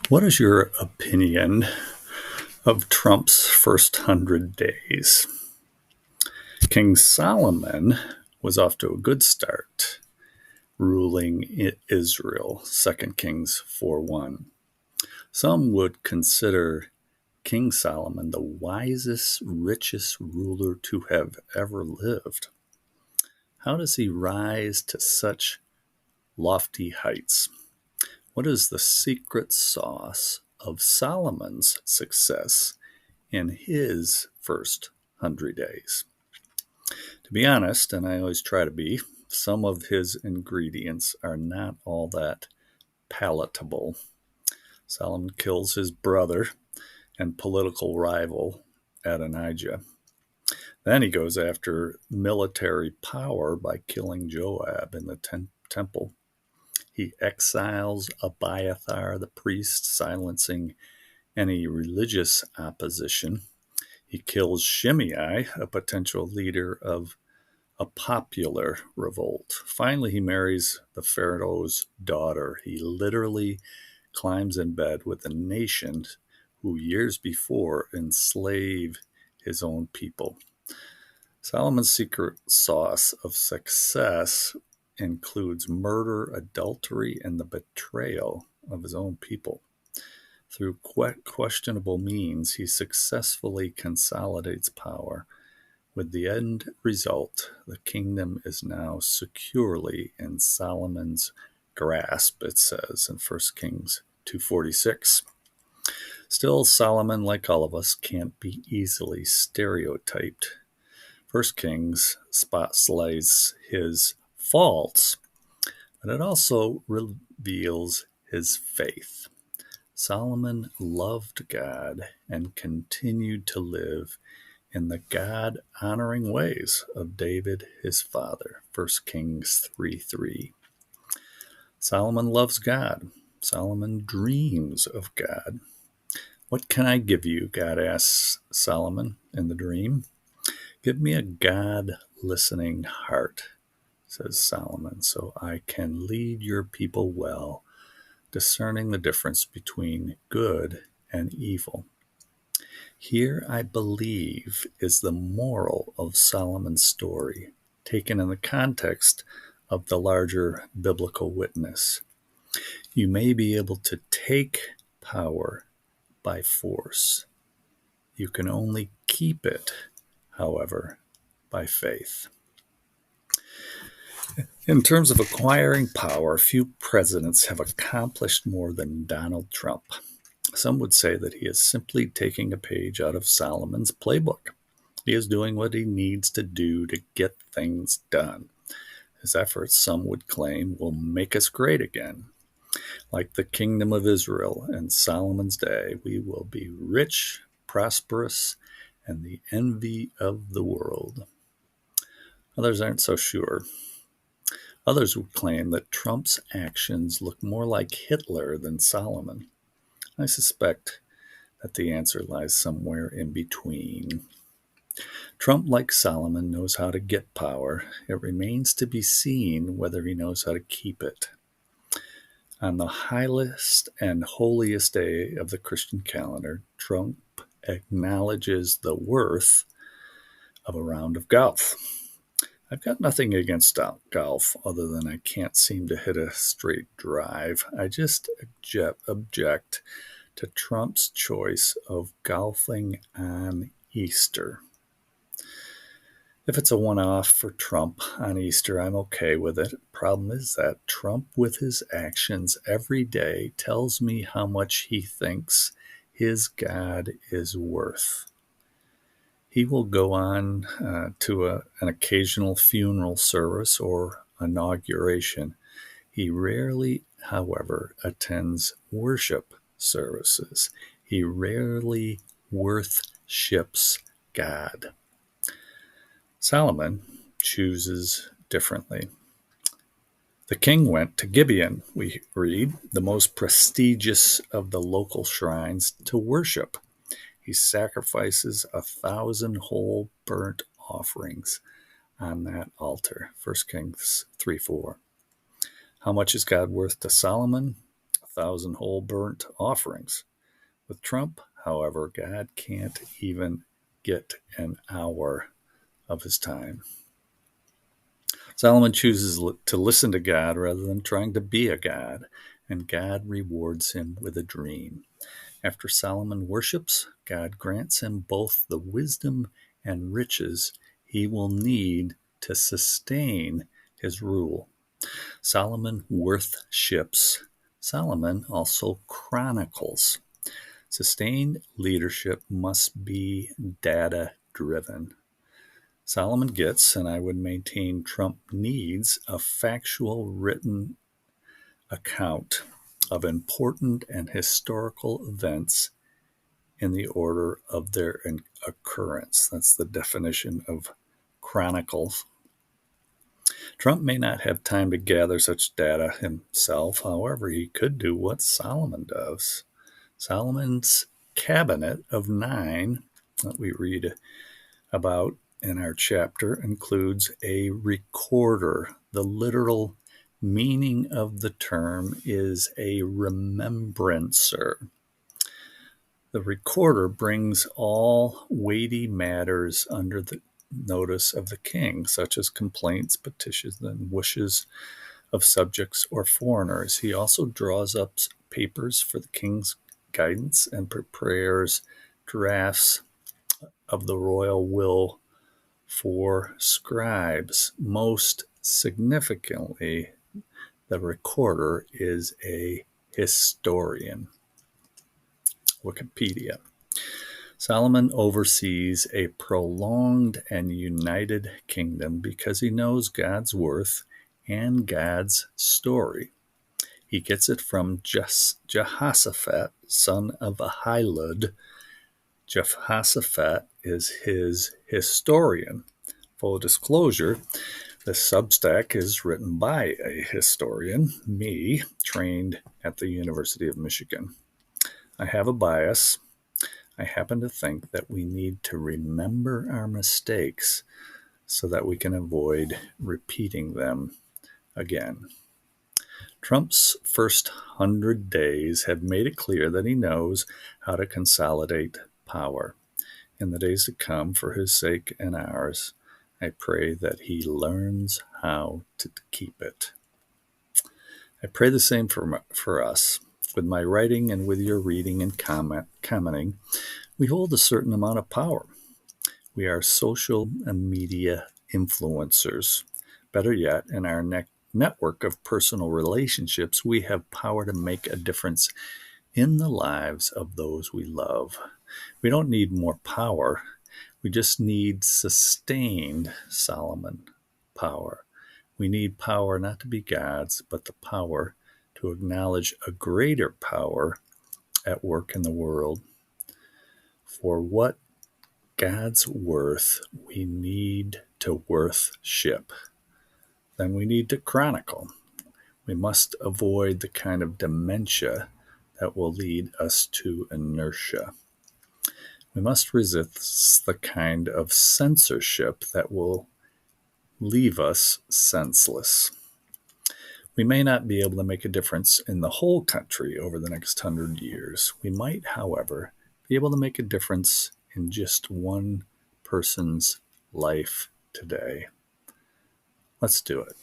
What is your opinion of Trump's first 100 days? King Solomon was off to a good start, ruling Israel, 2 Kings 4:1. Some would consider King Solomon the wisest, richest ruler to have ever lived. How does he rise to such lofty heights? What is the secret sauce of Solomon's success in his first 100 days? To be honest, and I always try to be, some of his ingredients are not all that palatable. Solomon kills his brother and political rival Adonijah. Then he goes after military power by killing Joab in the temple. He exiles Abiathar the priest, silencing any religious opposition. He kills Shimei, a potential leader of a popular revolt. Finally, he marries the Pharaoh's daughter. He literally climbs in bed with a nation who years before enslaved his own people. Solomon's secret sauce of success includes murder, adultery, and the betrayal of his own people. Through questionable means, he successfully consolidates power. With the end result, the kingdom is now securely in Solomon's grasp, it says in 1 Kings 2:46. Still, Solomon, like all of us, can't be easily stereotyped. 1 Kings spotlights his faults, but it also reveals his faith. Solomon loved God and continued to live in the God-honoring ways of David, his father. 1 Kings 3:3. Solomon loves God. Solomon dreams of God. What can I give you? God asks Solomon in the dream. Give me a God-listening heart, says Solomon, so I can lead your people well, discerning the difference between good and evil. Here, I believe, is the moral of Solomon's story, taken in the context of the larger biblical witness. You may be able to take power by force. You can only keep it, however, by faith. In terms of acquiring power, few presidents have accomplished more than Donald Trump. Some would say that he is simply taking a page out of Solomon's playbook. He is doing what he needs to do to get things done. His efforts, some would claim, will make us great again. Like the kingdom of Israel in Solomon's day, we will be rich, prosperous, and the envy of the world. Others aren't so sure. Others would claim that Trump's actions look more like Hitler than Solomon. I suspect that the answer lies somewhere in between. Trump, like Solomon, knows how to get power. It remains to be seen whether he knows how to keep it. On the highest and holiest day of the Christian calendar, Trump acknowledges the worth of a round of golf. I've got nothing against golf other than I can't seem to hit a straight drive. I just object to Trump's choice of golfing on Easter. If it's a one-off for Trump on Easter, I'm okay with it. Problem is that Trump, with his actions every day, tells me how much he thinks his God is worth. He will go on to an occasional funeral service or inauguration. He rarely, however, attends worship services. He rarely worships God. Solomon chooses differently. The king went to Gibeon, we read, the most prestigious of the local shrines, to worship. He sacrifices 1,000 whole burnt offerings on that altar. 1 Kings 3:4. How much is God worth to Solomon? 1,000 whole burnt offerings. With Trump, however, God can't even get an hour of his time. Solomon chooses to listen to God rather than trying to be a god, and God rewards him with a dream. After Solomon worships, God grants him both the wisdom and riches he will need to sustain his rule. Solomon worships. Solomon also chronicles. Sustained leadership must be data driven. Solomon gets, and I would maintain Trump needs, a factual written account of important and historical events in the order of their occurrence. That's the definition of chronicles. Trump may not have time to gather such data himself. However, he could do what Solomon does. Solomon's cabinet of 9 that we read about in our chapter includes a recorder. The literal meaning of the term is a remembrancer. The recorder brings all weighty matters under the notice of the king, such as complaints, petitions, and wishes of subjects or foreigners. He also draws up papers for the king's guidance and prepares drafts of the royal will for scribes. Most significantly, the recorder is a historian. Wikipedia. Solomon oversees a prolonged and united kingdom because he knows God's worth and God's story. He gets it from Jehoshaphat, son of Ahilud. Jehoshaphat is his historian. Full disclosure, this Substack is written by a historian, me, trained at the University of Michigan. I have a bias. I happen to think that we need to remember our mistakes so that we can avoid repeating them again. Trump's first 100 days have made it clear that he knows how to consolidate power. In the days to come, for his sake and ours, I pray that he learns how to keep it. I pray the same for us. With my writing and with your reading and commenting, we hold a certain amount of power. We are social and media influencers. Better yet, in our network of personal relationships, we have power to make a difference in the lives of those we love. We don't need more power. We just need sustained Solomon power. We need power not to be gods, but the power to acknowledge a greater power at work in the world. For what God's worth, we need to worship. Then we need to chronicle. We must avoid the kind of dementia that will lead us to inertia. We must resist the kind of censorship that will leave us senseless. We may not be able to make a difference in the whole country over the next 100 years. We might, however, be able to make a difference in just one person's life today. Let's do it.